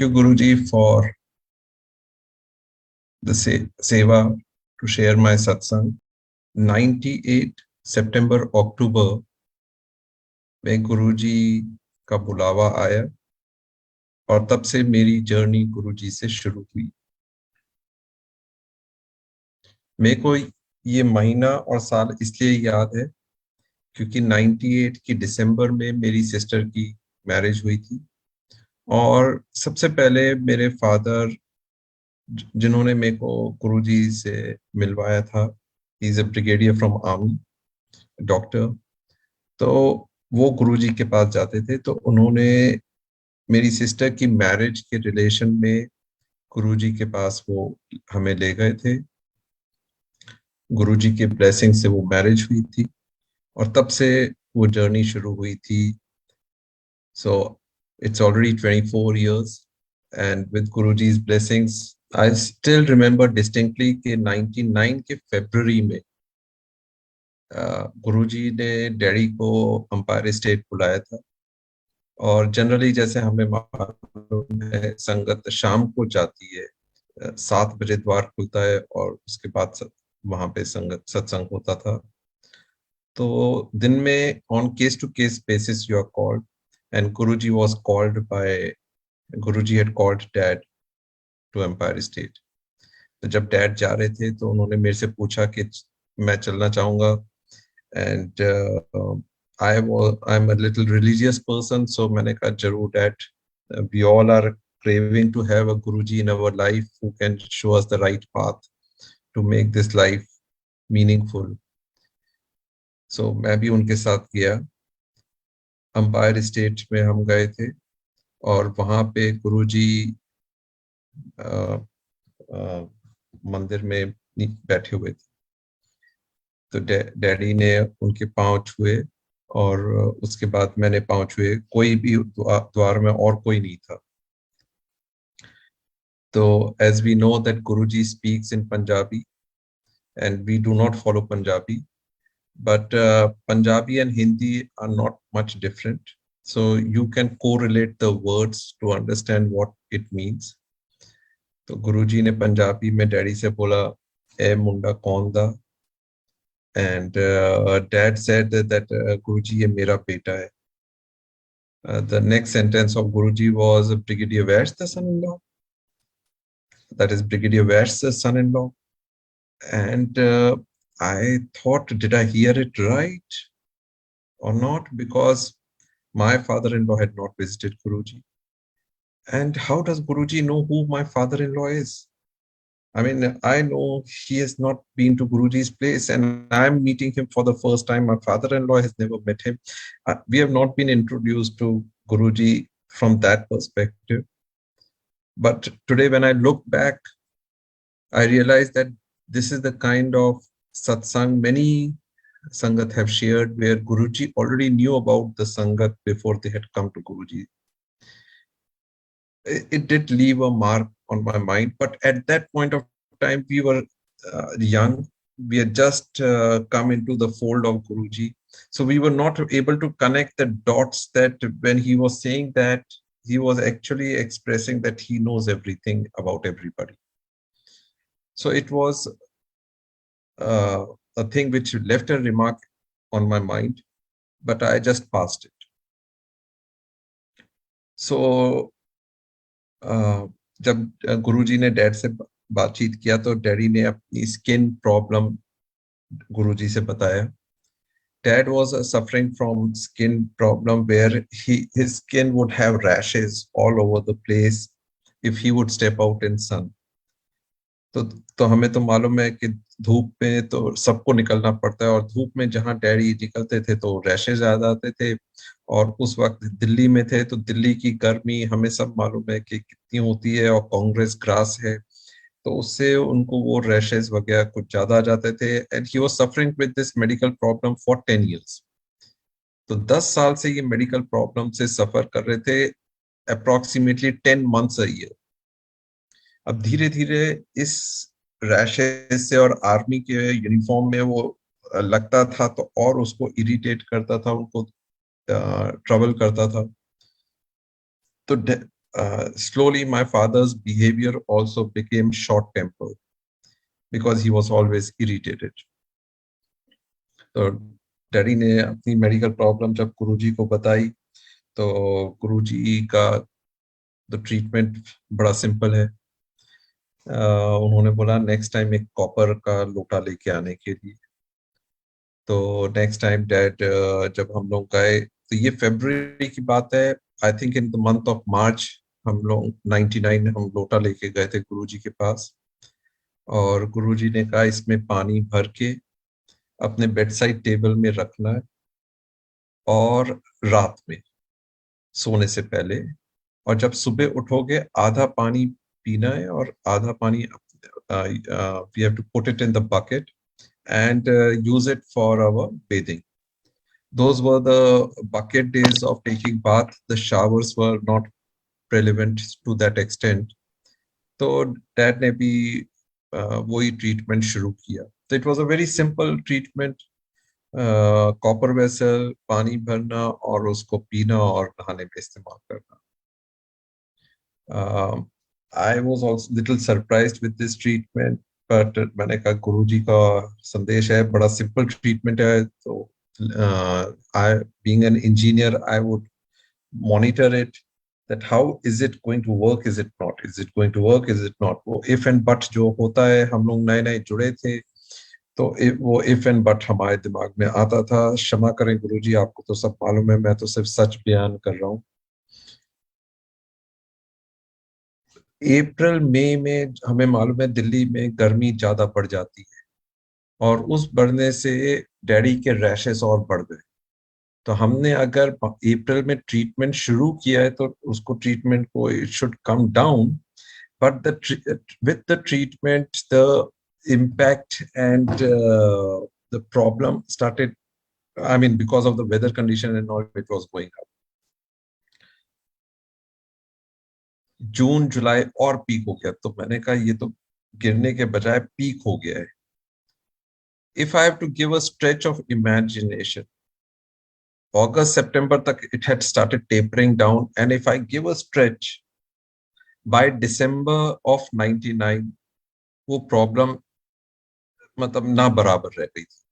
you, Guruji, for the seva to share my satsang. 98 सितंबर अक्टूबर में गुरुजी का बुलावा आया और तब से मेरी जर्नी गुरुजी से शुरू हुई। मेरे को ये महीना और साल इसलिए याद है क्योंकि 98 की दिसंबर में मेरी सिस्टर की मैरिज हुई थी और सबसे पहले मेरे फादर जिन्होंने मेरे को गुरुजी से मिलवाया था, he is a brigadier from army, doctor. तो वो गुरुजी के पास जाते थे, तो उन्होंने मेरी सिस्टर की मैरिज के रिलेशन में गुरुजी के पास वो हमें ले गए थे। गुरुजी के ब्लेसिंग से वो मैरिज हुई थी और तब से वो जर्नी शुरू हुई थी। So it's already 24 years and with Guruji's blessings I still remember distinctly कि 99 के फरवरी में गुरुजी ने डैडी को अंपायर स्टेट बुलाया था। और जनरली जैसे हमें मालूम है संगत शाम को जाती है, 7 बजे द्वार खुलता है और उसके बाद वहां पे संगत सत्संग होता था। तो दिन में on case to case basis you are called and Guruji was called by Guruji had called dad to Empire State. तो जब डैड जा रहे थे तो उन्होंने मेरे से पूछा कि मैं चलना चाहूंगा and I am a little religious person, so मैंने कहा जरूर dad, we all are craving to have a Guruji in our life who can show us the right path to make this life meaningful. So मैं भी उनके साथ गया। Umpire state में हम गए थे और वहां पे गुरुजी मंदिर में बैठे हुए थे। तो डैडी ने उनके पांव छुए और उसके बाद मैंने पांव छुए। कोई भी द्वार में और कोई नहीं था। तो as we know that Guruji speaks in Punjabi and we do not follow Punjabi, but Punjabi and Hindi are not much different, so you can correlate the words to understand what it means. तो गुरुजी ने पंजाबी में daddy से बोला, ए मुंडा कौन दा? And dad said that Guruji ये मेरा बेटा है। The next sentence of Guruji was, Brigadier Vash the son-in-law? That is Brigadier Vash the son-in-law. And I thought, did I hear it right or not? Because my father-in-law had not visited Guruji. And how does Guruji know who my father-in-law is? I mean, I know he has not been to Guruji's place and I'm meeting him for the first time. My father-in-law has never met him. We have not been introduced to Guruji from that perspective. But today when I look back, I realize that this is the kind of satsang many Sangat have shared where Guruji already knew about the Sangat before they had come to Guruji. It did leave a mark on my mind, but at that point of time we were young. We had just come into the fold of Guruji, so we were not able to connect the dots that when he was saying that, he was actually expressing that he knows everything about everybody. So it was a thing which left a remark on my mind, but I just passed it. So जब गुरुजी ने dad से बातचीत किया तो daddy ने अपनी skin problem गुरुजी से बताया। Dad was suffering from skin problem where his skin would have rashes all over the place if he would step out in sun. तो हमें तो मालूम है कि धूप में तो सबको निकलना पड़ता है और धूप में जहाँ डैडी निकलते थे तो रैशेज आ जाते थे। और उस वक्त दिल्ली में थे तो दिल्ली की गर्मी हमें सब मालूम है कि कितनी होती है और कांग्रेस ग्रास है, तो उससे उनको वो रैशेज वगैरह कुछ ज्यादा आ जाते थे। And he was suffering with this medical problem for 10 years। तो 10 साल से ये मेडिकल प्रॉब्लम से सफर कर रहे थे, अप्रोक्सीमेटली 10 months a year। अब धीरे धीरे इस रैशेज से और आर्मी के यूनिफॉर्म में वो लगता था तो और उसको इरिटेट करता था, उनको ट्रबल करता था। तो slowly my father's behavior also became short-tempered because he was always irritated. तो डैडी ने अपनी मेडिकल प्रॉब्लम जब गुरुजी को बताई, तो गुरुजी का द ट्रीटमेंट बड़ा सिंपल है। उन्होंने बोला नेक्स्ट टाइम एक कॉपर का लोटा लेके आने के लिए। तो नेक्स्ट टाइम डैड जब हम लोग गए, तो ये फरवरी की बात है, I think in the month of March हम लोग 99 हम लोटा लेके गए थे गुरुजी के पास। और गुरुजी ने कहा इसमें पानी भर के अपने बेड साइड टेबल में रखना है, और रात में सोने से पहले, और जब सुबह उठोगे आधा पानी पीना है और आधा पानी we have to put it in the bucket and use it for our bathing. Those were the bucket days of taking bath. The showers were not relevant to that extent. तो डैड ने भी वही treatment शुरू किया। तो it was a very simple treatment, copper vessel, पानी भरना और उसको पीना और नहाने में इस्तेमाल करना। आई was also little surprised with this treatment, but मैंने कहा गुरुजी का संदेश है, बड़ा सिंपल ट्रीटमेंट है, तो I being an engineer I would monitor it, that how is it going to work, is it not, is it going to work, is it not। वो if and but जो होता है, हम लोग नए नए जुड़े थे, तो वो if and but हमारे दिमाग में आता था। क्षमा करें गुरुजी, आपको तो सब मालूम है, मैं तो सिर्फ सच बयान कर रहा हूँ। अप्रैल मई में हमें मालूम है दिल्ली में गर्मी ज्यादा बढ़ जाती है, और उस बढ़ने से डैडी के रैशेस और बढ़ गए। तो हमने अगर अप्रैल में ट्रीटमेंट शुरू किया है, तो उसको ट्रीटमेंट को it should come down, but with the treatment the impact and the problem started, I mean because of the weather condition and all, it was going up। जून जुलाई और पीक हो गया, तो मैंने कहा ये तो गिरने के बजाय पीक हो गया है। if I have to give a stretch of imagination, August September तक it had started tapering down, and if I give a stretch by December of 99, वो प्रॉब्लम मतलब ना बराबर रह गई थी।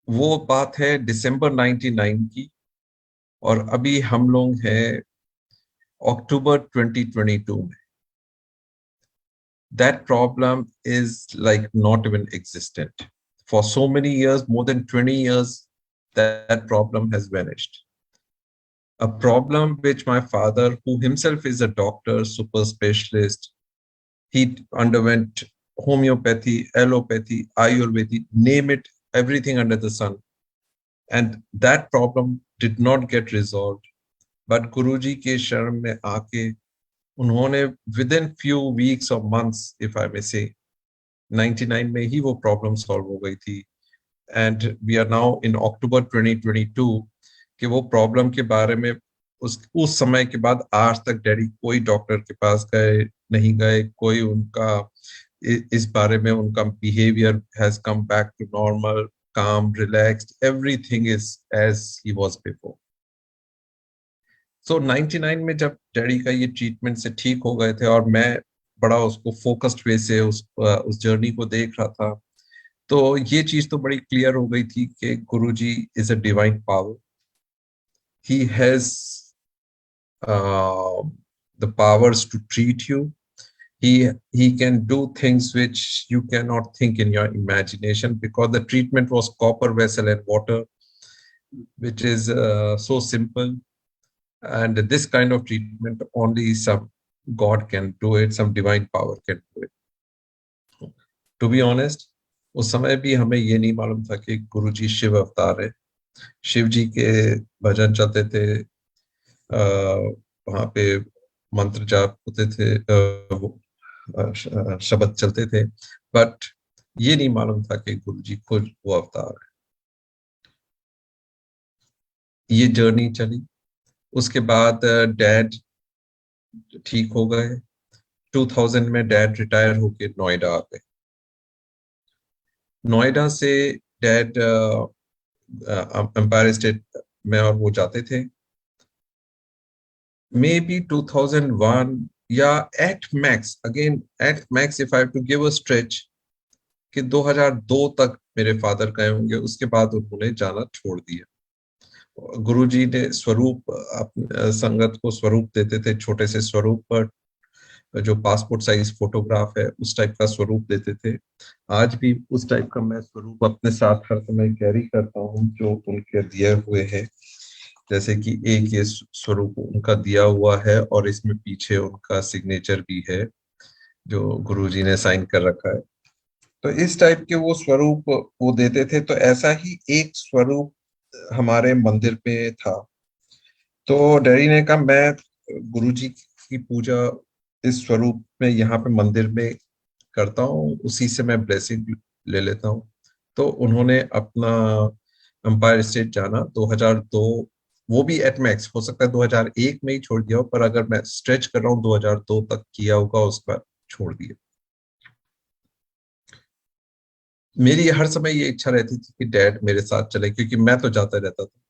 वो बात है दिसंबर 99 की, और अभी हम लोग हैं अक्टूबर 2022 में। That problem is like not even existent. For so many years, more than 20 years, that problem has vanished. A problem which my father, who himself is a doctor, super specialist, he underwent homeopathy, allopathy, ayurvedic, name it, everything under the sun. And that problem did not get resolved. But Guruji के शरण में आके उन्होंने within few weeks or months, if I may say, 99 में ही वो problem solve हो गई थी। And we are now in October 2022 कि वो problem के बारे में उस समय के बाद आज तक डैडी कोई डॉक्टर के पास नहीं गए, कोई उनका इस बारे में, उनका behavior has come back to normal, calm, relaxed, everything is as he was before। So 99 में जब डैडी का ये ट्रीटमेंट से ठीक हो गए थे, और मैं बड़ा उसको फोकस्ड वे से उस जर्नी को देख रहा था, तो ये चीज तो बड़ी क्लियर हो गई थी कि Guruji is a divine power. He has the powers to treat you. He can do things which you cannot think in your imagination, because the treatment was copper vessel and water, which is so simple. And this kind of treatment only some God can do it, some divine power can do it। To be honest, उस समय भी हमें ये नहीं मालूम था कि गुरुजी शिव अवतार है। शिव जी के भजन चलते थे, वहां पे मंत्र जाप होते थे, शब्द चलते थे, बट ये नहीं मालूम था कि गुरुजी खुद वो अवतार है। ये जर्नी चली। उसके बाद डैड ठीक हो गए। 2000 में डैड रिटायर होके नोएडा आ गए। नोएडा से डैड एम्पायर स्टेट में और वो जाते थे। मे बी 2001 या at max, again at max if I have to give a stretch, कि 2002 तक मेरे फादर गए होंगे, उसके बाद उन्होंने जाना छोड़ दिया। गुरुजी ने स्वरूप संगत को स्वरूप देते थे, छोटे से स्वरूप पर, जो पासपोर्ट साइज फोटोग्राफ है उस टाइप का स्वरूप देते थे। आज भी उस टाइप का मैं स्वरूप अपने साथ हर समय कैरी करता हूँ, जो उनके दिए हुए हैं। जैसे कि एक ये स्वरूप उनका दिया हुआ है और इसमें पीछे उनका सिग्नेचर भी है जो गुरुजी ने साइन कर रखा है। तो इस टाइप के वो स्वरूप वो देते थे। तो ऐसा ही एक स्वरूप हमारे मंदिर में था। तो डैडी ने कहा मैं गुरुजी की पूजा इस स्वरूप में यहाँ पे मंदिर में करता हूँ, उसी से मैं ब्लेसिंग ले लेता हूँ। तो उन्होंने अपना एम्पायर स्टेट जाना 2002, वो भी एट मैक्स हो सकता है 2001 में ही छोड़ दिया हो, पर अगर मैं स्ट्रेच कर रहा हूँ 2002 तक किया होगा, उसके बाद छोड़ दिया। मेरी हर समय ये इच्छा रहती थी कि डैड मेरे साथ चले, क्योंकि मैं तो जाता रहता था।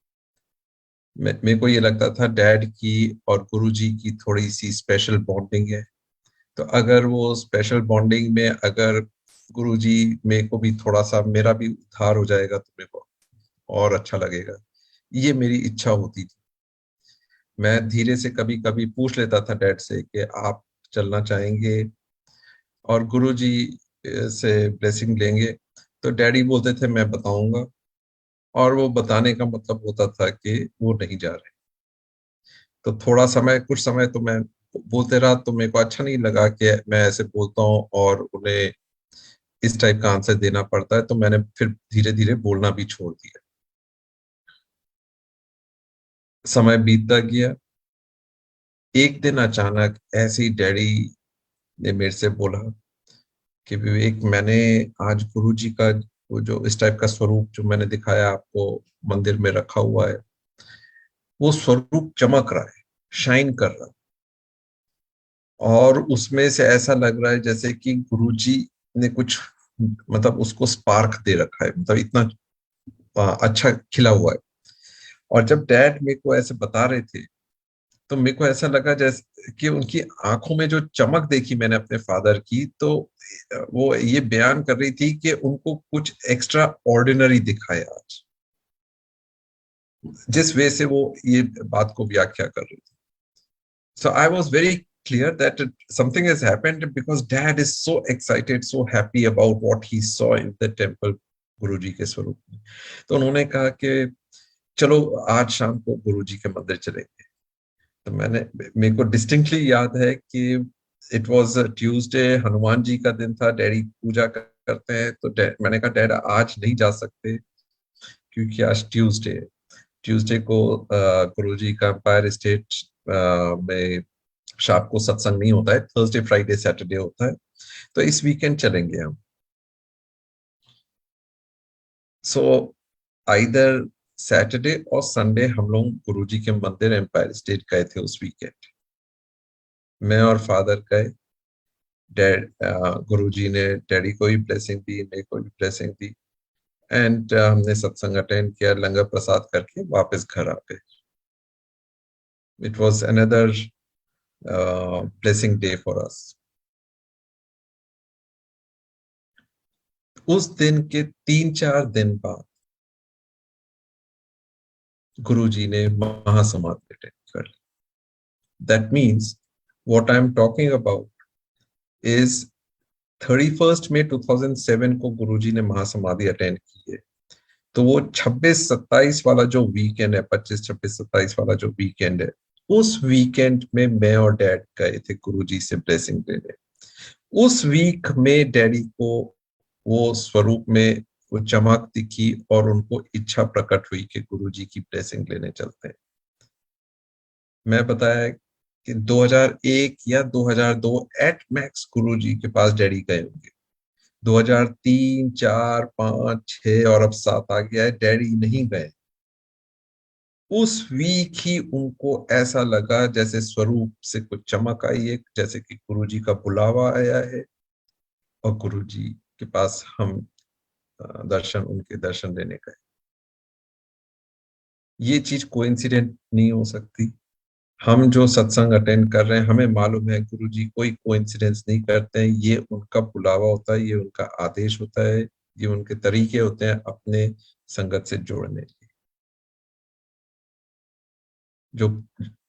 मेरे को ये लगता था डैड की और गुरुजी की थोड़ी सी स्पेशल बॉन्डिंग है। तो अगर वो स्पेशल बॉन्डिंग में अगर गुरुजी मेरे को भी थोड़ा सा, मेरा भी उद्धार हो जाएगा तो मेरे को और अच्छा लगेगा। ये मेरी इच्छा होती थी। मैं धीरे से कभी कभी पूछ लेता था डैड से कि आप चलना चाहेंगे और गुरुजी से ब्लेसिंग लेंगे। तो डैडी बोलते थे मैं बताऊंगा, और वो बताने का मतलब होता था कि वो नहीं जा रहे। तो थोड़ा समय, कुछ समय तो मैं बोलते रहा, तो मेरे को अच्छा नहीं लगा कि मैं ऐसे बोलता हूँ और उन्हें इस टाइप का आंसर देना पड़ता है। तो मैंने फिर धीरे धीरे बोलना भी छोड़ दिया। समय बीतता गया। एक दिन अचानक ऐसे ही डैडी ने मेरे से बोला कि विवेक, मैंने आज गुरुजी का वो जो इस टाइप का स्वरूप जो मैंने दिखाया आपको मंदिर में रखा हुआ है, वो स्वरूप चमक रहा है, शाइन कर रहा है, और उसमें से ऐसा लग रहा है जैसे कि गुरुजी ने कुछ, मतलब उसको स्पार्क दे रखा है, मतलब इतना अच्छा खिला हुआ है। और जब डैड मेरे को ऐसे बता रहे थे, तो मेरे को ऐसा लगा जैसे कि उनकी आंखों में जो चमक देखी मैंने अपने फादर की, तो वो ये बयान कर रही थी कि उनको कुछ एक्स्ट्रा ऑर्डिनरी दिखा है आज, जिस वे से वो ये बात को व्याख्या कर रही थी। So I was very clear that something has happened, because dad is so excited, so happy about what he saw in the temple गुरुजी के स्वरूप में। तो उन्होंने कहा कि चलो आज शाम को गुरुजी के मंदिर चलेंगे। तो मेरे को डिस्टिंक्टली याद है कि it was Tuesday, Hanuman ji का दिन था, डैडी पूजा करते हैं। तो मैंने कहा डैड आज नहीं जा सकते, क्योंकि आज ट्यूसडे है। ट्यूसडे को गुरुजी का एम्पायर स्टेट में शाम को सत्संग नहीं होता है, थर्सडे फ्राइडे सैटरडे होता है। तो इस वीकेंड चलेंगे हम। सो आइदर सैटरडे और संडे हम लोग गुरुजी के मंदिर एम्पायर स्टेट गए थे उस वीकेंड। मैं और फादर गए। डैड गुरुजी ने डैडी को भी ब्लेसिंग दी, मेरे को भी ब्लेसिंग दी, एंड हमने सत्संग अटेंड किया, लंगर प्रसाद करके वापस घर आ गए। It was another blessing day for us. उस दिन के 3-4 दिन बाद गुरुजी ने महासमाधि अटेंड कर ली। That means what I am talking about is 31 मई 2007 को गुरुजी ने महासमाधि अटेंड की है। तो वो 26-27 वाला जो वीकेंड है, 25-26-27 वाला जो वीकेंड है, उस वीकेंड में मैं और डैड गए थे गुरुजी से ब्लेसिंग लेने। उस वीक में डैडी को वो स्वरूप में वो चमक दिखी और उनको इच्छा प्रकट हुई कि गुरुजी की ब्लेसिंग लेने चलते हैं। मैं बताया कि 2001 या 2002 एट मैक्स गुरुजी के पास डैडी गए होंगे। 2003, 4, 5, 6 और अब 7 आ गया है, डैडी नहीं गए। उस वीक ही उनको ऐसा लगा जैसे स्वरूप से कुछ चमक आई है, जैसे कि गुरुजी का बुलावा आया है, और गुरुजी के पास हम उनके दर्शन लेने गए। ये चीज कोइंसिडेंट नहीं हो सकती। हम जो सत्संग अटेंड कर रहे हैं, हमें मालूम है गुरुजी कोई कोइंसिडेंस नहीं करते हैं, ये उनका बुलावा होता है, ये उनका आदेश होता है, ये उनके तरीके होते हैं अपने संगत से जोड़ने के। जो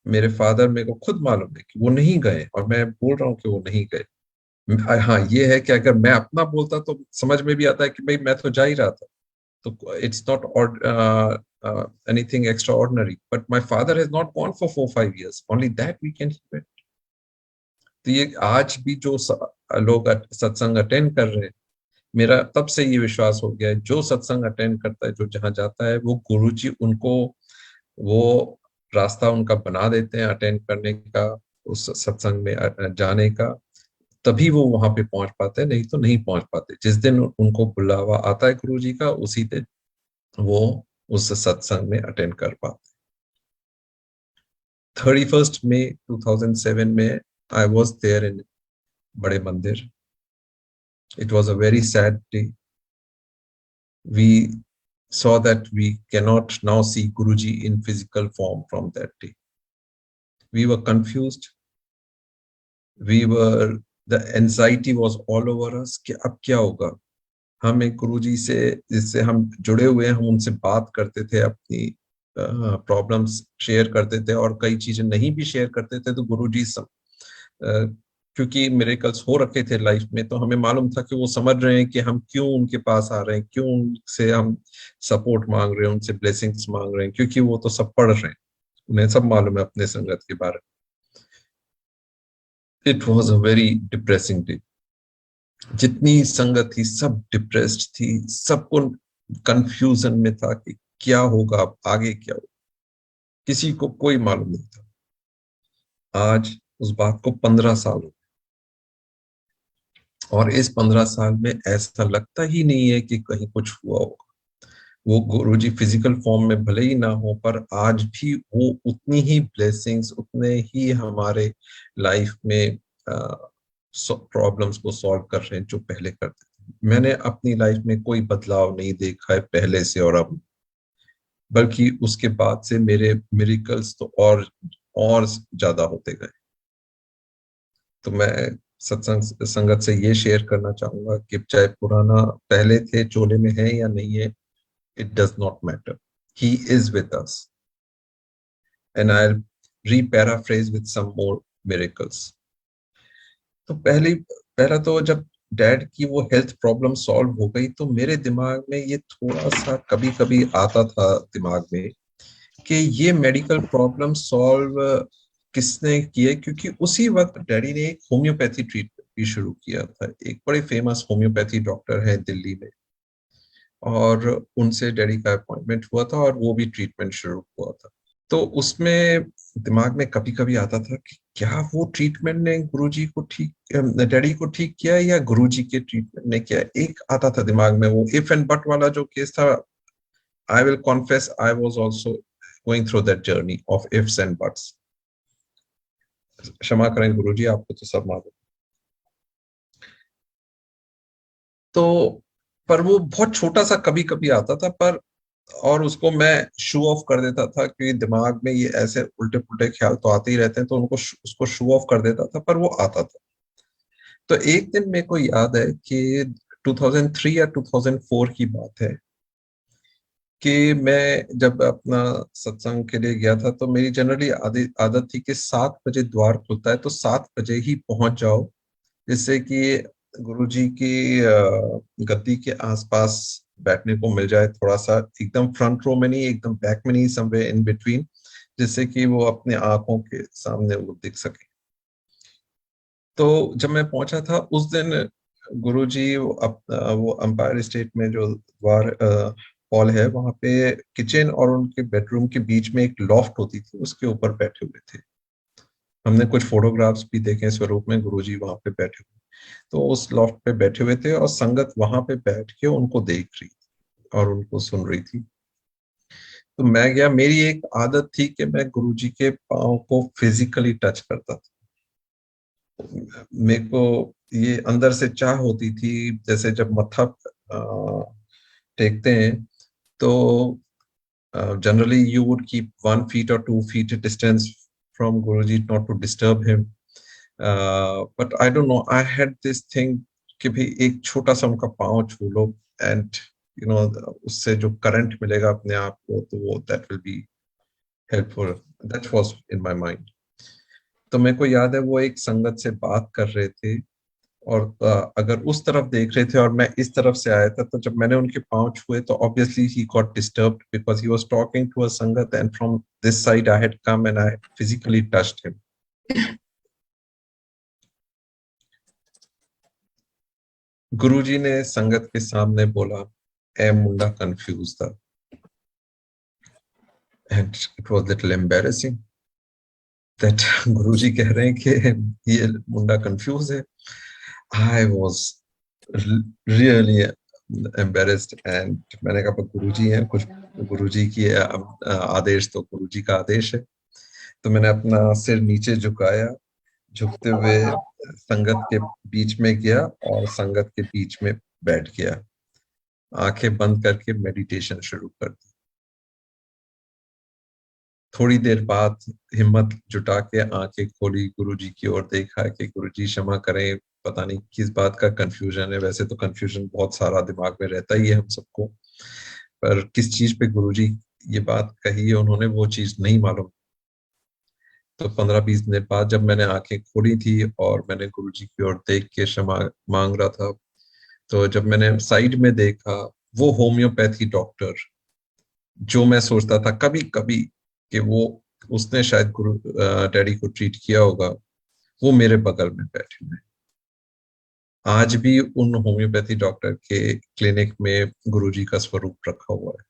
मेरे फादर, मेरे को खुद मालूम है कि वो नहीं गए, और मैं बोल रहा हूँ कि वो नहीं गए। हाँ, ये है कि अगर मैं अपना बोलता तो समझ में भी आता है कि भाई मैं तो जा ही रहा था, तो it's not anything extraordinary, but my father has not gone for 4-5 years, only that we can. तो ये आज भी जो लोग सत्संग अटेंड कर रहे हैं, मेरा तब से ये विश्वास हो गया है, जो सत्संग अटेंड करता है, जो जहां जाता है, वो गुरुजी उनको वो रास्ता उनका बना देते हैं अटेंड करने का, उस सत्संग में जाने का। तभी वो वहां पे पहुंच पाते हैं, नहीं तो नहीं पहुंच पाते। जिस दिन उनको बुलावा आता है गुरुजी का, उसी दिन वो उस सत्संग में अटेंड कर पाते। 31 मई 2007 में आई वॉज देयर इन बड़े मंदिर। It was a very sad day. We saw that we cannot now see Guruji in physical form from that day. We were confused. We were, the anxiety was all over us कि अब क्या होगा। हम एक गुरुजी से जिससे हम जुड़े हुए हैं, हम उनसे बात करते थे, अपनी प्रॉब्लम्स शेयर करते थे, और कई चीजें नहीं भी शेयर करते थे तो गुरुजी क्योंकि मिरेकल्स हो रखे थे लाइफ में, तो हमें मालूम था कि वो समझ रहे हैं कि हम क्यों उनके पास आ रहे हैं, क्यों उनसे हम सपोर्ट मांग रहे हैं, उनसे ब्लेसिंग्स मांग रहे हैं, क्योंकि वो तो सब पढ़ रहे हैं, उन्हें सब मालूम है अपने संगत के बारे में। It was a very depressing day. जितनी संगत थी सब डिप्रेस्ड थी, सबको कंफ्यूजन में था कि क्या होगा, अब आगे क्या होगा, किसी को कोई मालूम नहीं था। आज उस बात को 15 साल हो, और इस 15 साल में ऐसा लगता ही नहीं है कि कहीं कुछ हुआ होगा। वो गुरुजी फिजिकल फॉर्म में भले ही ना हो, पर आज भी वो उतनी ही ब्लेसिंग्स, उतने ही हमारे लाइफ में प्रॉब्लम्स को सॉल्व कर रहे हैं जो पहले करते थे। मैंने अपनी लाइफ में कोई बदलाव नहीं देखा है पहले से और अब, बल्कि उसके बाद से मेरे मिरेकल्स तो और ज्यादा होते गए। तो मैं सत्संग संगत से ये शेयर करना चाहूंगा कि चाहे पुराना पहले थे चोले में है या नहीं है, it does not matter. He is with us. And I'll re-paraphrase with some more miracles. तो पहला तो जब डैड की वो हेल्थ प्रॉब्लम सॉल्व हो गई, तो मेरे दिमाग में ये थोड़ा सा कभी कभी आता था दिमाग में कि ये मेडिकल प्रॉब्लम सॉल्व किसने किए, क्योंकि उसी वक्त डैडी ने एक होम्योपैथी ट्रीटमेंट भी शुरू किया था। एक बड़े फेमस होम्योपैथी डॉक्टर है दिल्ली में, और उनसे डैडी का अपॉइंटमेंट हुआ था, और वो भी ट्रीटमेंट शुरू हुआ था। तो उसमें दिमाग में कभी कभी आता था कि क्या वो ट्रीटमेंट ने गुरुजी को ठीक, डैडी को ठीक किया, या गुरुजी के ट्रीटमेंट ने किया। एक आता था दिमाग में वो इफ एंड बट वाला जो केस था। I will confess I was also going through that journey of ifs and buts. क्षमा करें गुरुजी, आपको तो सब मालूम। तो पर वो बहुत छोटा सा कभी कभी आता था, पर और उसको मैं शो ऑफ कर देता था कि दिमाग में ये ऐसे उल्टे पुल्टे ख्याल तो आते ही रहते हैं, तो उनको उसको शो ऑफ कर देता था, पर वो आता था। तो एक दिन मेरे को याद है कि 2003 या 2004 की बात है कि मैं जब अपना सत्संग के लिए गया था, तो मेरी जनरली आदत थी कि 7 बजे द्वार खुलता है तो 7 बजे ही पहुंच जाओ, जिससे कि गुरुजी की गद्दी के आसपास बैठने को मिल जाए, थोड़ा सा एकदम फ्रंट रो में नहीं, एकदम बैक में नहीं, समवेयर इन बिटवीन, जिससे कि वो अपने आंखों के सामने वो दिख सके। तो जब मैं पहुंचा था उस दिन, गुरुजी वो अंपायर स्टेट में जो द्वार हॉल है, वहां पे किचन और उनके बेडरूम के बीच में एक लॉफ्ट होती थी, उसके ऊपर बैठे हुए थे। हमने कुछ फोटोग्राफ्स भी देखे स्वरूप में, गुरुजी वहां पे बैठे हुए, तो उस लॉफ्ट पे बैठे हुए थे, और संगत वहां पे बैठ के उनको देख रही थी और उनको सुन रही थी। तो मैं गया, मेरी एक आदत थी कि मैं गुरुजी के पाँव को फिजिकली टच करता था। मेरे को ये अंदर से चाह होती थी, जैसे जब मत्था टेकते हैं, तो generally you would keep 1 feet और 2 feet distance from Guruji not to disturb him. But I don't know, I had this thing कि भाई एक छोटा सा उनका पाँव छू लो and you know उससे जो करंट मिलेगा अपने आप को, तो वो that will be helpful. That was in my mind. तो मेरे को याद है वो एक संगत से बात कर रहे थे, और अगर उस तरफ देख रहे थे और मैं इस तरफ से आया था, तो जब मैंने उनके पांव छुए तो obviously he got disturbed because he was talking to a sangat and from this side I had come and I physically touched him. Guruji ने संगत के सामने बोला, ए मुंडा कंफ्यूज था. And it was little embarrassing that Guruji कह रहे हैं कि ये मुंडा कंफ्यूज है. I was really embarrassed and मैंने कहा गुरुजी हैं, कुछ गुरुजी की आदेश तो गुरुजी का आदेश है. तो मैंने अपना सिर नीचे झुकाया, झुकते हुए संगत के बीच में गया और संगत के बीच में बैठ गया, आंखें बंद करके मेडिटेशन शुरू कर दी. थोड़ी देर बाद हिम्मत जुटा के आंखें खोली, गुरुजी की ओर देखा कि गुरुजी क्षमा करें, पता नहीं किस बात का कंफ्यूजन है. वैसे तो कंफ्यूजन बहुत सारा दिमाग में रहता ही है हम सबको, पर किस चीज पे गुरुजी ये बात कही है उन्होंने, वो चीज नहीं मालूम. तो 15-20 मिनट बाद जब मैंने आंखें खोली थी और मैंने गुरुजी की ओर देख के क्षमा मांग रहा था, तो जब मैंने साइड में देखा, वो होम्योपैथी डॉक्टर जो मैं सोचता था कभी कभी कि वो उसने शायद गुरु डैडी को ट्रीट किया होगा, वो मेरे बगल में बैठे हुए. आज भी उन होम्योपैथी डॉक्टर के क्लिनिक में गुरुजी का स्वरूप रखा हुआ है.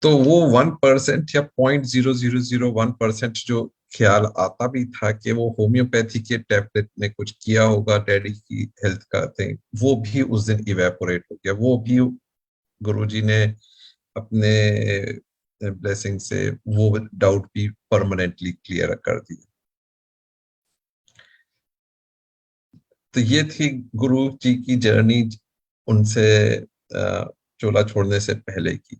तो वो 1% या 0.0001% जो ख्याल आता भी था कि वो होम्योपैथी के टैबलेट ने कुछ किया होगा डैडी की हेल्थ का थिंग, वो भी उस दिन इवेपोरेट हो गया. वो भी गुरुजी ने अपने ब्लेसिंग से वो डाउट भी परमानेंटली क्लियर कर दिया. तो ये थी गुरु जी की जर्नी उनसे चोला छोड़ने से पहले की.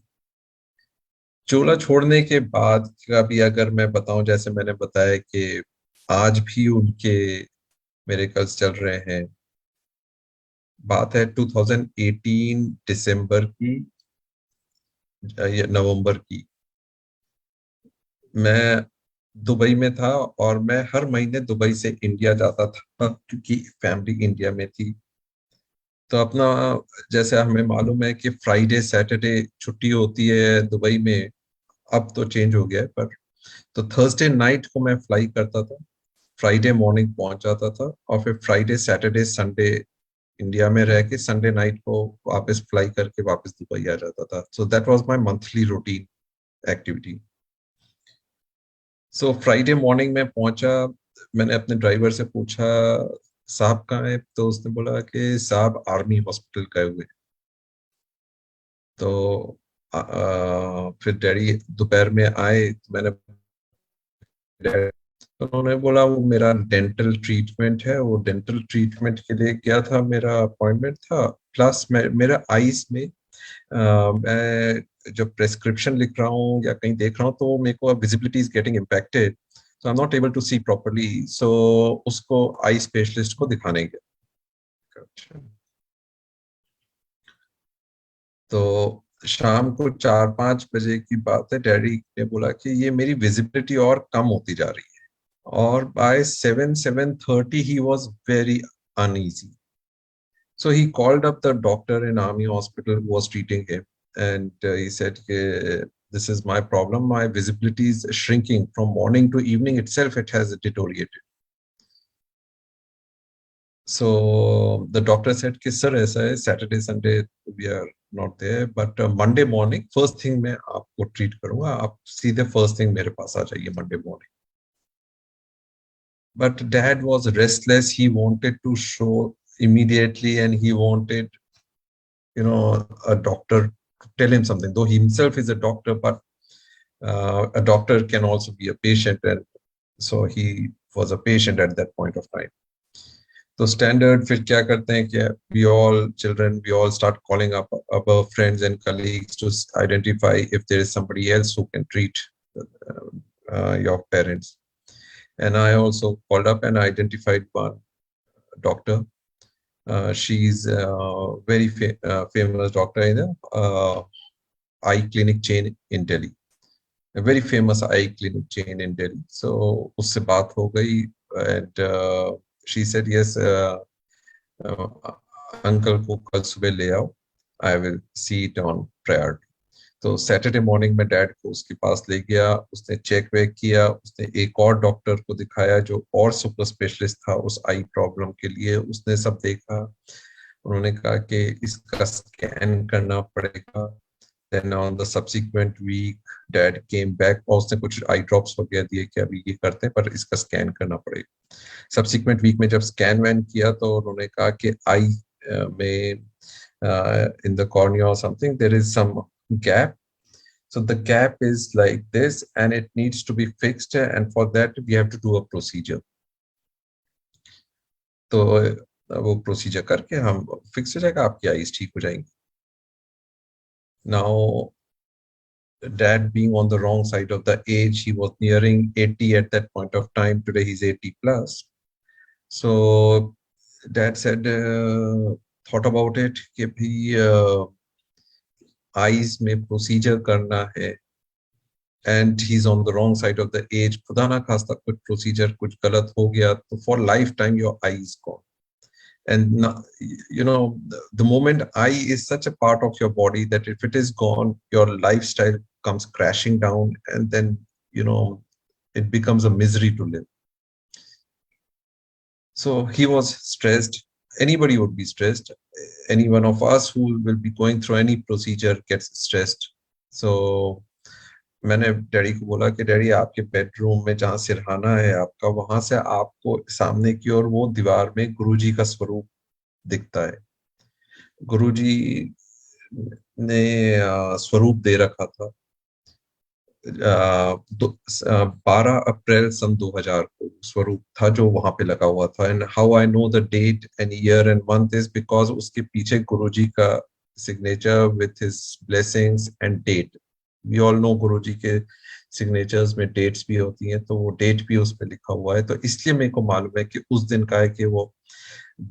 चोला छोड़ने के बाद का भी अगर मैं बताऊं, जैसे मैंने बताया कि आज भी उनके मिरेकल्स चल रहे हैं. बात है 2018 दिसंबर की या नवंबर की. मैं दुबई में था और मैं हर महीने दुबई से इंडिया जाता था क्योंकि फैमिली इंडिया में थी. तो अपना जैसे हमें मालूम है कि फ्राइडे सैटरडे छुट्टी होती है दुबई में, अब तो चेंज हो गया है, पर तो थर्सडे नाइट को मैं फ्लाई करता था, फ्राइडे मॉर्निंग पहुंच जाता था और फिर फ्राइडे सैटरडे संडे इंडिया में रह के संडे नाइट को वापस फ्लाई करके वापस दुबई आ जाता था. So that was my monthly routine activity. So Friday morning में पहुंचा, मैंने अपने ड्राइवर से पूछा साहब कहाँ है, तो उसने बोला कि साहब आर्मी हॉस्पिटल गए हुए. तो फिर डैडी दोपहर में आए, तो मैंने तो उन्होंने बोला वो मेरा डेंटल ट्रीटमेंट है, वो डेंटल ट्रीटमेंट के लिए गया था, मेरा अपॉइंटमेंट था. प्लस मेरा आईज में मैं जब प्रेस्क्रिप्शन लिख रहा हूँ या कहीं देख रहा हूँ तो मेरे को visibility is getting impacted, so I am not able to see properly. So उसको आई स्पेशलिस्ट को दिखाने गया. तो शाम को 4-5 बजे की बात है, डैडी ने बोला कि ये मेरी विजिबिलिटी और कम होती जा रही है. और bye 7-7:30 he was very uneasy. So he called up the doctor in army hospital who was treating him, and he said, "This is my problem. My visibility is shrinking from morning to evening itself. It has deteriorated." So the doctor said, "Sir, ऐसा है, Saturday, Sunday we are not there, but Monday morning first thing मैं आपको treat करूँगा. आप सीधे first thing मेरे पास आ जाइए Monday morning." But dad was restless. He wanted to show immediately and he wanted, a doctor to tell him something. Though he himself is a doctor, but a doctor can also be a patient. And so he was a patient at that point of time. तो standard फिर क्या करते हैं कि we all start calling up our friends and colleagues to identify if there is somebody else who can treat your parents. And I also called up and identified one doctor. She's a very famous doctor in a eye clinic chain in Delhi. A very famous eye clinic chain in Delhi. So उससे बात हो गई and she said yes, uncle को कल सुबह ले आओ. I will see it on prayer. तो सैटरडे मॉर्निंग में डैड को उसके पास ले गया. उसने चेक वेक किया. उसने एक और डॉक्टर को दिखाया जो और सुपर स्पेशलिस्ट था उस आई प्रॉब्लम के लिए. उसने सब देखा. उन्होंने कहा कि इसका स्कैन करना पड़ेगा. Then on the subsequent week, dad came back और उसने कुछ आई ड्रॉप्स वगैरह दिए कि अभी ये करते हैं पर इसका स्कैन करना पड़ेगा. सब्सिक्वेंट वीक में जब स्कैन वैन किया तो उन्होंने कहा कि आई में in the cornea or something there is some gap. So the gap is like this and it needs to be fixed, and for that we have to do a procedure. तो वो procedure करके हम fix हो जाएगा, आपकी eyes ठीक हो जाएंगी. Now dad being on the wrong side of the age, he was nearing 80 at that point of time. Today he's 80 plus. So dad said, thought about it कि भी eyes में procedure करना है, and he's on the wrong side of the age. खुदा ना खास्ता कुछ procedure कुछ गलत हो गया तो for lifetime your eye is gone. And you know, the moment eye is such a part of your body that if it is gone, your lifestyle comes crashing down, and then you know it becomes a misery to live. So he was stressed. Anybody would be stressed. Any one of us who will be going through any procedure gets stressed. So मैंने daddy को बोला कि daddy आपके bedroom में जहाँ सिरहाना है आपका, वहां से आपको सामने की ओर वो दीवार में गुरुजी का स्वरूप दिखता है. गुरुजी ने स्वरूप दे रखा था 12 अप्रैल सन 2000 को स्वरूप था जो वहां पे लगा हुआ था. And how I know the date and year and month is because उसके पीछे गुरुजी का signature with his blessings and date. We all know Guruji के सिग्नेचर्स में डेट्स भी होती हैं, तो वो डेट भी उस पर लिखा हुआ है. तो इसलिए मेरे को मालूम है कि उस दिन का है कि वो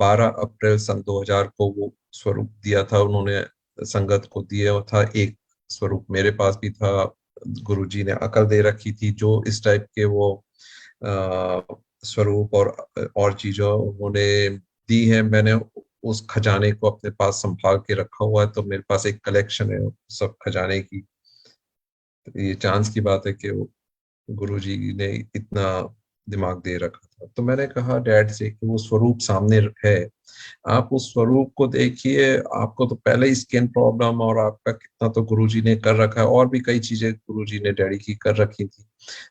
12 अप्रैल सन 2000 को वो स्वरूप दिया था उन्होंने, संगत को दिया था. एक स्वरूप मेरे पास भी था. गुरुजी ने अकल दे रखी थी जो इस टाइप के वो स्वरूप और चीजों उन्होंने दी है. मैंने उस खजाने को अपने पास संभाल के रखा हुआ है. तो मेरे पास एक कलेक्शन है सब खजाने की. ये चांस की बात है कि वो गुरुजी ने इतना दिमाग दे रखा था. तो मैंने कहा डैड से कि वो स्वरूप सामने है, आप उस स्वरूप को देखिए. आपको तो पहले ही स्किन प्रॉब्लम और आपका कितना तो गुरुजी ने कर रखा है, और भी कई चीजें गुरुजी ने डैडी की कर रखी थी.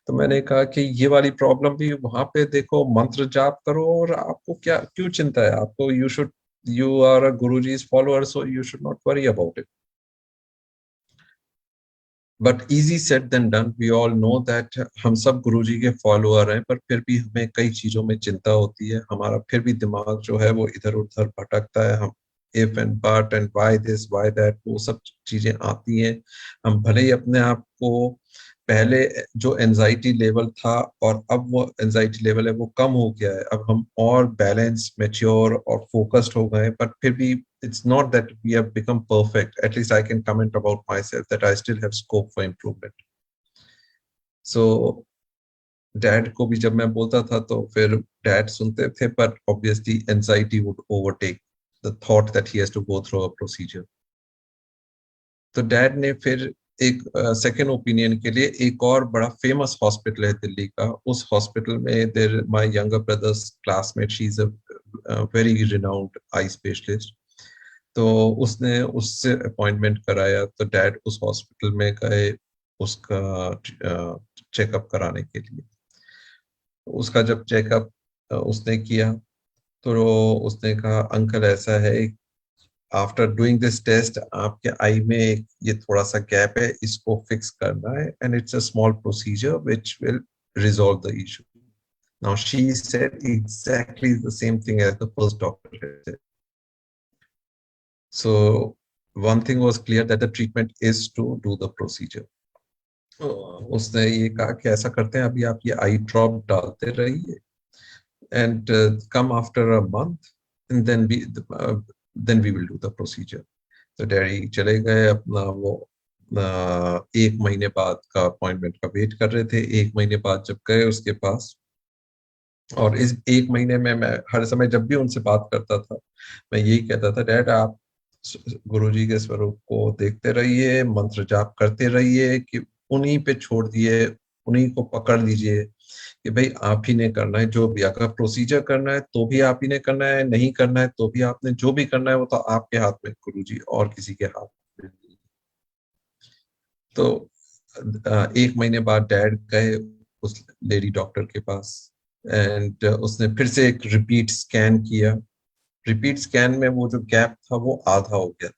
तो मैंने कहा कि ये वाली प्रॉब्लम भी वहां पे देखो, मंत्र जाप करो और आपको क्या क्यों चिंता है. आपको you are a Guruji's follower, so you should not worry about it. But easy set then done. We all know that हम सब गुरुजी के फॉलोअर हैं, पर फिर भी हमें कई चीजों में चिंता होती है. हमारा फिर भी दिमाग जो है वो इधर उधर भटकता है. हम if and but and why this why that वो सब चीजें आती हैं. हम भले ही अपने आप को पहले जो एंजाइटी लेवल था और अब वो एंजाइटी लेवल है वो कम हो गया है, अब हम और बैलेंस मैच्योर और फोकस्ड हो गए, बट फिर भी it's not that we have become perfect. At least I can comment about myself that I still have scope for improvement. So dad को भी जब मैं बोलता था तो फिर dad सुनते थे, but obviously anxiety would overtake the thought that he has to go through a procedure. तो dad ने फिर एक सेकेंड ओपिनियन के लिए एक और बड़ा फेमस हॉस्पिटल है दिल्ली का. उस हॉस्पिटल में there my younger brother's classmate, she is a very renowned eye specialist. तो उसने उससे अपॉइंटमेंट कराया. तो डैड उस हॉस्पिटल में गए उसका चेकअप कराने के लिए. उसका जब चेकअप उसने किया तो उसने कहा अंकल ऐसा है, आफ्टर डूइंग दिस टेस्ट आपके आई में ये थोड़ा सा गैप है, इसको फिक्स करना है, and it's a small procedure which will resolve the issue. Now she said exactly the same thing as the first doctor had said. So one thing was clear, that the treatment is to do the procedure. उसने ये कहा कि ऐसा करते हैं, अभी आप ये आई ड्रॉप डालते रहिए, and come after a month and then we will do the procedure. तो डैडी चले गए अपना वो, 1 महीने बाद का अपॉइंटमेंट का वेट कर रहे थे। 1 महीने बाद जब गए उसके पास, और इस 1 महीने में मैं हर समय जब भी उनसे बात करता था, मैं यही कहता था, डैड आप गुरुजी के स्वरूप को देखते रहिए, मंत्र जाप करते रहिए, कि उन्हीं पे छोड़ दिए, उन्हीं को पकड़ लीजिए, कि भाई आप ही ने करना है जो भी, अगर प्रोसीजर करना है तो भी आप ही ने करना है, नहीं करना है तो भी आपने, जो भी करना है वो तो आपके हाथ में गुरुजी, और किसी के हाथ में नहीं। तो 1 महीने बाद डैड गए उस लेडी डॉक्टर के पास, एंड उसने फिर से एक रिपीट स्कैन किया। रिपीट स्कैन में वो जो गैप था वो आधा हो गया।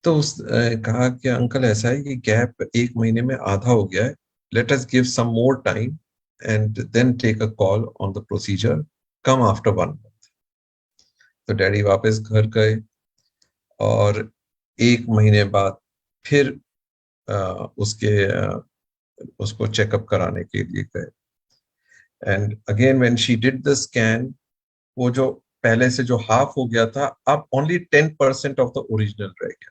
तो कहा कि अंकल ऐसा है, ये गैप 1 महीने में आधा हो गया है, let us give some more time and then take a call on the procedure, come after 1 month. तो डैडी वापस घर गए, और 1 महीने बाद फिर उसको चेकअप कराने के लिए गए। And again when she did the scan, वो जो पहले से जो हाफ हो गया था, अब ओनली 10% ऑफ द ओरिजिनल रह गया।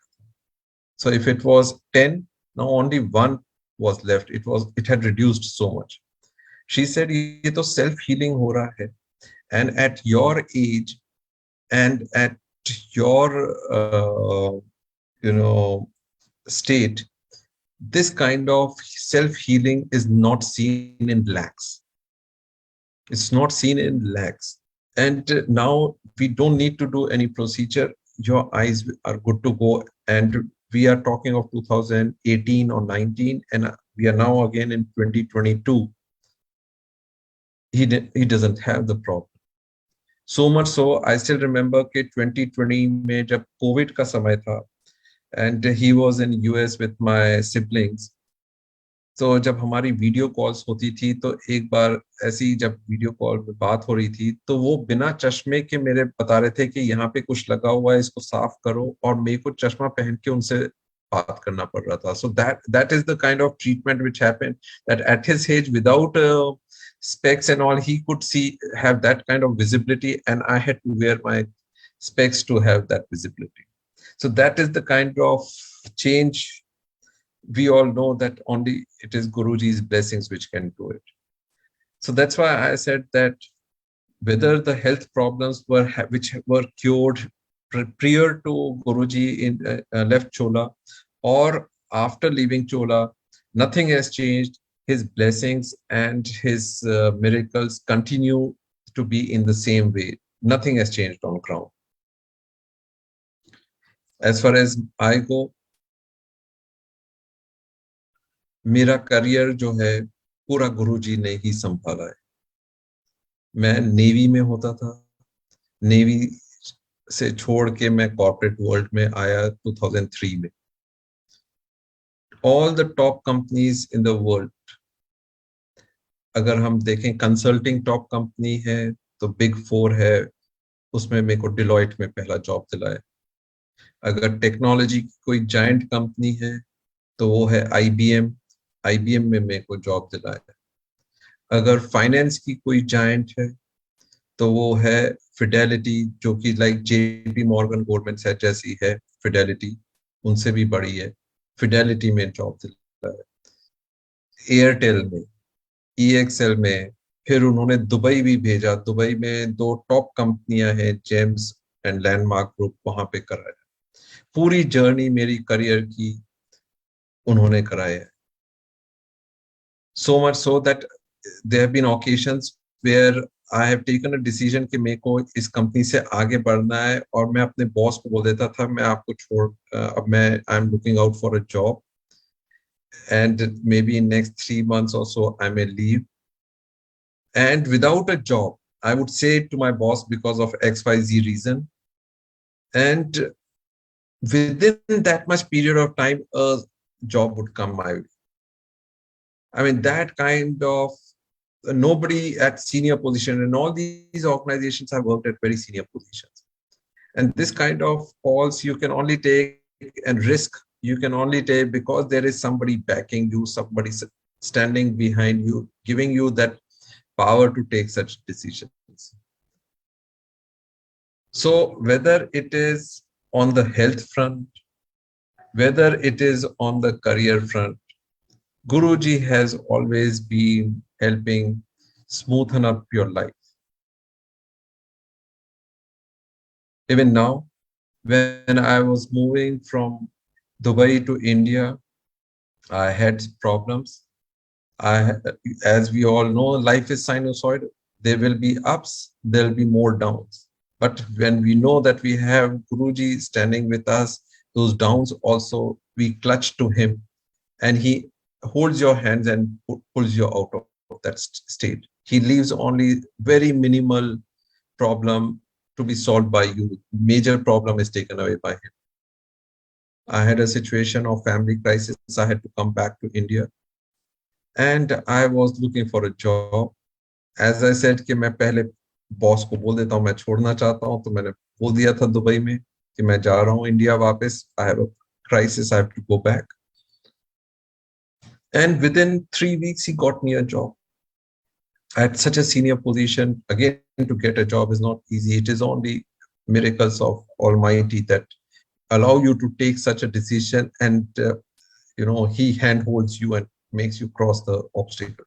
So if it was 10, now only one was left. It had reduced so much. She said, ये तो self healing हो रहा है, and at your age and at your you know state, this kind of self healing is not seen in lakhs. It's not seen in lakhs. And now we don't need to do any procedure. Your eyes are good to go. And we are talking of 2018 or 19, and we are now again in 2022. He doesn't have the problem. So much so, I still remember कि 2020 में जब COVID का समय था, and he was in US with my siblings. तो जब हमारी video calls होती थी, तो एक बार ऐसी जब वीडियो कॉल में बात हो रही थी, तो वो बिना चश्मे के मेरे बता रहे थे कि यहाँ पे कुछ लगा हुआ है, इसको साफ करो, और मेरे को चश्मा पहन के उनसे बात करना पड़ रहा था। So that is the kind of treatment which happened, that at his age without specs and all, he could see, have that kind of visibility, and I had to wear my specs to have that visibility. So that is the kind of change. We all know that only it is Guruji's blessings which can do it. So that's why I said that whether the health problems which were cured prior to Guruji in left Chola, or after leaving Chola, nothing has changed. His blessings and his miracles continue to be in the same way. Nothing has changed on ground. As far as I go, मेरा career जो है पूरा गुरुजी ने ही संभाला है। मैं navy में होता था, नेवी से छोड़ के मैं कॉर्पोरेट वर्ल्ड में आया 2003 में। All the top companies in the world, अगर हम देखें कंसल्टिंग टॉप कंपनी है तो बिग फोर है, उसमें मेरे को डिलॉयट में पहला जॉब दिलाया। अगर टेक्नोलॉजी की कोई जायंट कंपनी है तो वो है आईबीएम, आईबीएम में मेरे को जॉब दिलाया। अगर फाइनेंस की कोई जायंट है तो वो है फिडेलिटी, जो कि like JP Morgan Goldman Sachs जैसी है फिडेलिटी, उनसे भी बड़ी है। फिडेलिटी में जॉब दिलाया, एयरटेल में, ईएक्सएल में, फिर उन्होंने दुबई भी भेजा। दुबई में दो टॉप कंपनियां हैं, जेम्स एंड लैंडमार्क ग्रुप, वहां पे कराया। पूरी जर्नी मेरी करियर की उन्होंने कराया है। So much so that there have been occasions where I have taken a decision कि मेरे को इस कंपनी से आगे बढ़ना है, और मैं अपने बॉस को बोल देता था मैं आपको छोड़, अब मैं I am looking out for a job, and may be in next 3 months or so I may leave, and without a job I would say to my boss because of XYZ reason, and within that much period of time a job would come my way. I mean, that kind of, nobody at senior position in all these organizations have worked at very senior positions, and this kind of calls you can only take and risk You can only take because there is somebody backing you, somebody standing behind you, giving you that power to take such decisions. So whether it is on the health front, whether it is on the career front, Guruji has always been helping smoothen up your life. Even now, when I was moving from Dubai to India, I had problems. I, as we all know, life is sinusoid. There will be ups, there will be more downs. But when we know that we have Guruji standing with us, those downs also we clutch to him, and he holds your hands and pulls you out of that state. He leaves only very minimal problem to be solved by you. Major problem is taken away by him. I had a situation of family crisis. I had to come back to India, and I was looking for a job. As I said कि मैं पहले boss को बोल देता हूँ मैं छोड़ना चाहता हूँ, तो मैंने बोल दिया था दुबई में कि मैं जा रहा हूँ इंडिया वापस. I have a crisis, I have to go back. And within 3 weeks, he got me a job at such a senior position. Again, to get a job is not easy. It is only miracles of Almighty that allow you to take such a decision, and he handholds you and makes you cross the obstacle.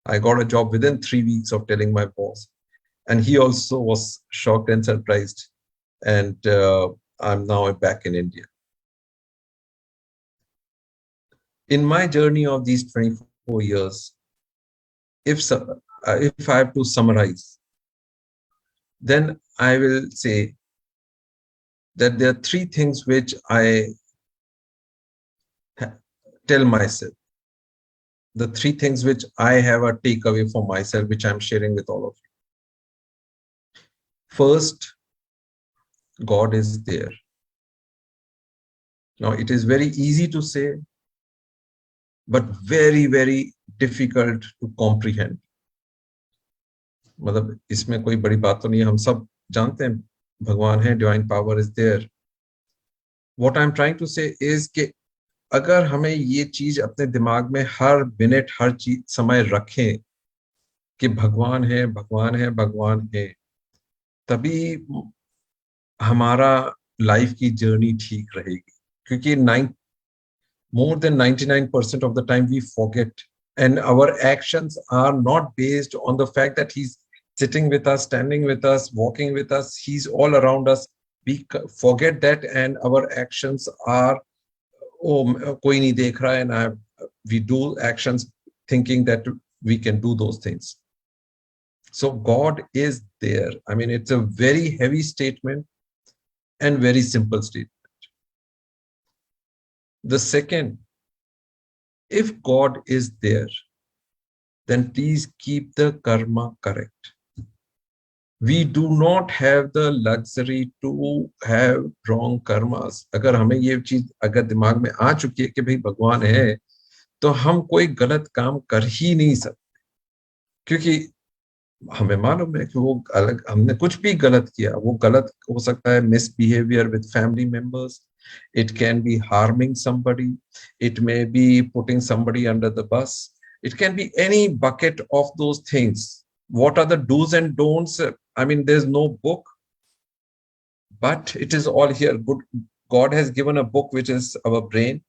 I got a job within 3 weeks of telling my boss, and he also was shocked and surprised. And I'm now back in India. In my journey of these 24 years, if I have to summarize, then I will say that there are three things which I tell myself. The three things which I have a takeaway for myself, which I'm sharing with all of you. First, God is there. Now, it is very easy to say, but very, very difficult to comprehend. मतलब इसमें कोई बड़ी बात तो नहीं है, हम सब जानते हैं भगवान है, divine power is there. What I am trying to say is कि अगर हमें ये चीज अपने दिमाग में हर मिनट हर चीज समय रखें कि भगवान है भगवान है भगवान है, तभी हमारा लाइफ की जर्नी ठीक रहेगी. क्योंकि more than 99% of the time we forget, and our actions are not based on the fact that he's sitting with us, standing with us, walking with us. He's all around us. We forget that, and our actions are, oh, koi nahi dekh raha hai, and we do actions thinking that we can do those things. So God is there. I mean, it's a very heavy statement and very simple statement. The second, if God is there, then please keep the karma correct. We do not have the luxury to have wrong karmas. अगर हमें ये चीज अगर दिमाग में आ चुकी है कि भाई भगवान है, तो हम कोई गलत काम कर ही नहीं सकते. क्योंकि हमें मालूम है कि वो अलग हमने कुछ भी गलत किया. वो गलत हो सकता है misbehaviour with family members. It can be harming somebody. It may be putting somebody under the bus. It can be any bucket of those things. What are the do's and don'ts? I mean, there's no book, but it is all here. Good. God has given a book, which is our brain.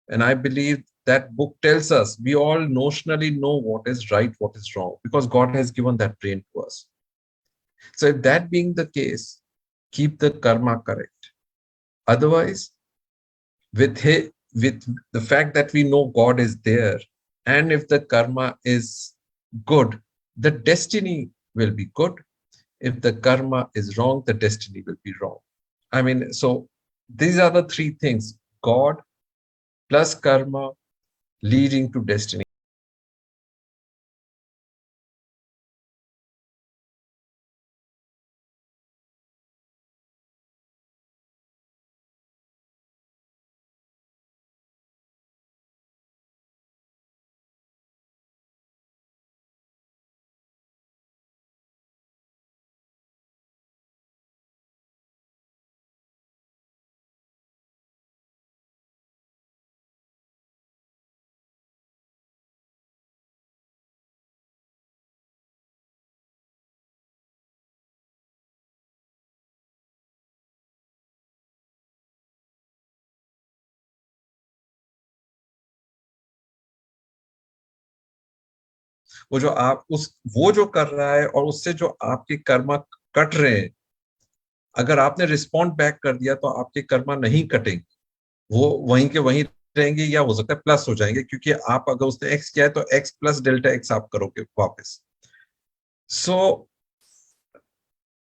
And I believe that book tells us, we all notionally know what is right, what is wrong, because God has given that brain to us. So if that being the case, keep the karma correct. Otherwise, with the fact that we know God is there, and if the karma is good, the destiny will be good. If the karma is wrong, the destiny will be wrong. I mean, so these are the three things: God plus karma leading to destiny. वो जो कर रहा है और उससे जो आपके Karma cut रहे हैं, अगर आपने रिस्पॉन्ड बैक कर दिया तो आपके कर्मा नहीं कटेंगे, वो वहीं के वहीं रहेंगे, या हो सकता है प्लस हो जाएंगे, क्योंकि आप अगर उसने एक्स किया है तो एक्स प्लस डेल्टा एक्स आप करोगे वापस. सो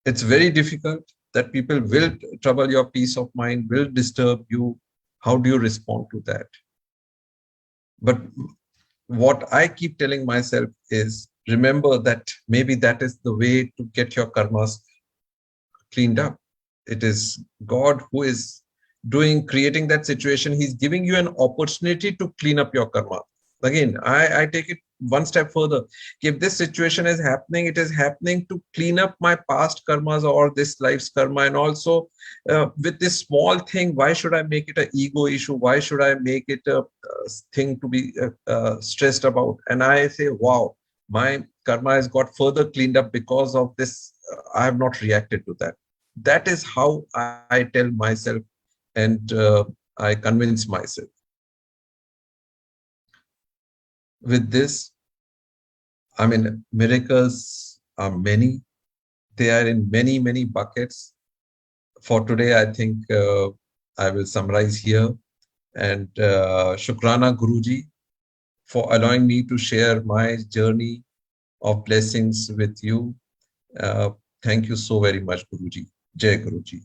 it's very difficult that people will trouble your peace of mind, will disturb you. How do you respond to that? But what I keep telling myself is, remember that maybe that is the way to get your karmas cleaned up. It is God who is creating that situation. He's giving you an opportunity to clean up your karma. Again, I take it one step further. If this situation is happening, it is happening to clean up my past karmas or this life's karma. And also, with this small thing, why should I make it an ego issue? Why should I make it a thing to be stressed about? And I say, wow, my karma has got further cleaned up because of this. I have not reacted to that. That is how I tell myself, and I convince myself. With this, I mean, miracles are many. They are in many, many buckets. For today, I think I will summarize here. And Shukrana Guruji for allowing me to share my journey of blessings with you. Uh, Thank you so very much, Guruji. Jai Guruji.